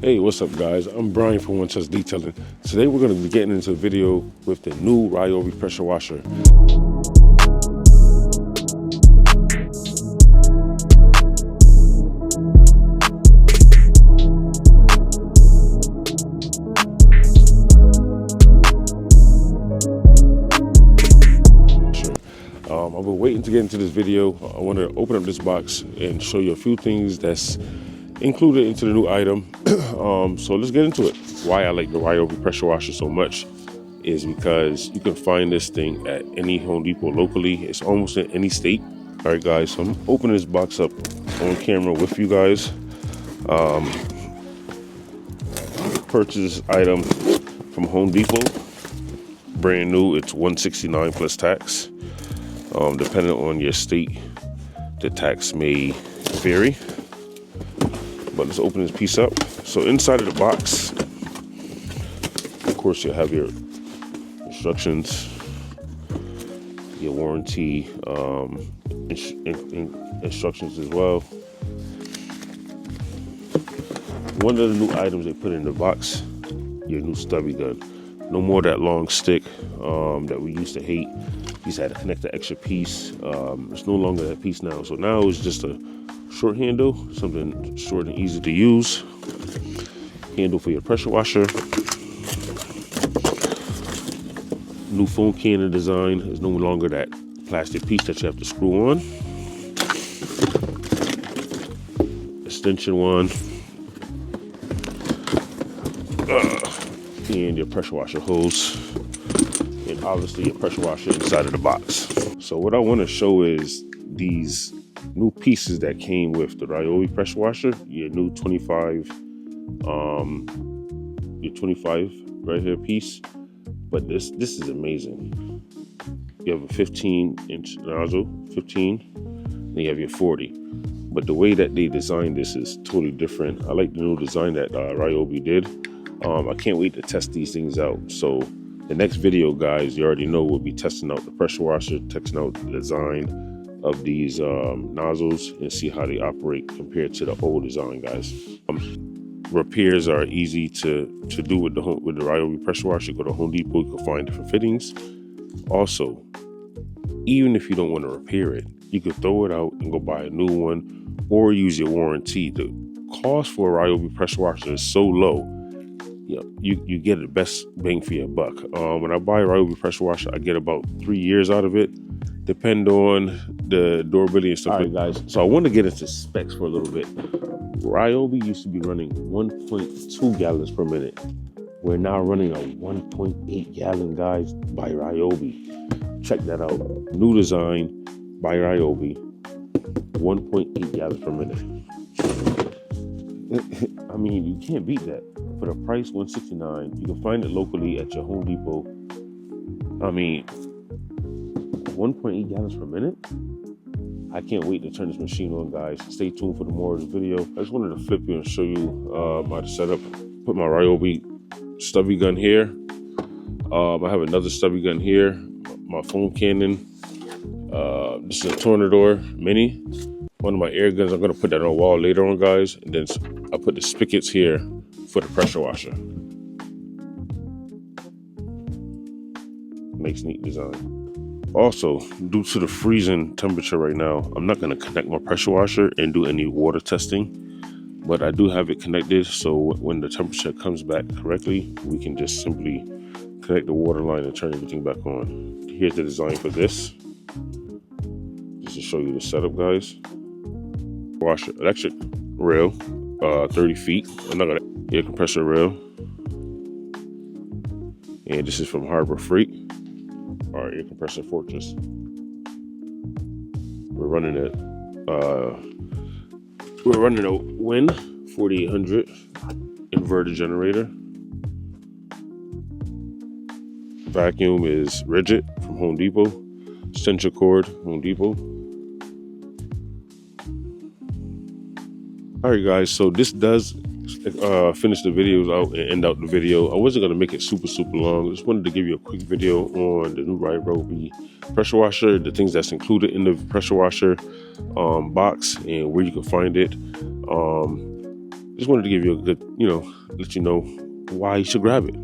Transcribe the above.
Hey, what's up guys? I'm Brian from One Touch Detailing. Today we're going to be getting into a video with the new Ryobi pressure washer. I've been waiting to get into this video. I want to open up this box and show you a few things that's included into the new item. So let's get into it. Why I like the Ryobi pressure washer so much is because you can find this thing at any Home Depot locally. It's almost in any state. All right guys, so I'm opening this box up on camera with you guys. Purchase item from Home Depot, brand new. It's $169 plus tax. Depending on your state, the tax may vary. But let's open this piece up. So inside of the box, of course, you'll have your instructions, your warranty instructions as well. One of the new items they put in the box, your new stubby gun. No more that long stick that we used to hate. You just had to connect the extra piece. It's no longer that piece now. So now it's just a short handle, something short and easy to use. Handle for your pressure washer. New foam cannon design. Is no longer that plastic piece that you have to screw on. Extension one. And your pressure washer hose. And obviously your pressure washer inside of the box. So what I want to show is these new pieces that came with the Ryobi pressure washer. Your new 25 right here piece. But this is amazing. You have a 15-inch nozzle, 15, then you have your 40. But the way that they designed this is totally different. I like the new design that Ryobi did. I can't wait to test these things out. So the next video, guys, you already know we'll be testing out the pressure washer, testing out the design of these nozzles and see how they operate compared to the old design, guys. Repairs are easy to do with the Ryobi pressure washer. Go to Home Depot, you can find different fittings. Also, even if you don't want to repair it, you could throw it out and go buy a new one or use your warranty. The cost for a Ryobi pressure washer is so low. You get the best bang for your buck. When I buy a Ryobi pressure washer, I get about 3 years out of it, depend on the durability and stuff. All right, guys. So I want to get into specs for a little bit. Ryobi used to be running 1.2 gallons per minute. We're now running a 1.8 gallon, guys, by Ryobi. Check that out. New design by Ryobi. 1.8 gallons per minute. I mean, you can't beat that. For the price, $169. You can find it locally at your Home Depot. I mean, 1.8 gallons per minute? I can't wait to turn this machine on, guys. Stay tuned for the more of this video. I just wanted to flip you and show you how to set up. Put my Ryobi stubby gun here. I have another stubby gun here. My foam cannon. This is a Tornador Mini. One of my air guns. I'm going to put that on the wall later on, guys. And then I put the spigots here for the pressure washer. Makes neat design. Also, due to the freezing temperature right now, I'm not going to connect my pressure washer and do any water testing, but I do have it connected, so when the temperature comes back correctly, we can just simply connect the water line and turn everything back on. Here's the design for this. Just to show you the setup, guys. Washer, electric rail, 30 feet. I'm not gonna air compressor rail. And this is from Harbor Freight, our air compressor fortress. We're running a Win 4800 inverter generator. Vacuum is Rigid from Home Depot. Extension cord, Home Depot. All right, guys, so this does finish the videos out and end out the video. I wasn't going to make it super long. I just wanted to give you a quick video on the new Ryobi pressure washer, the things that's included in the pressure washer box and where you can find it. Just wanted to give you a good, let you know why you should grab it.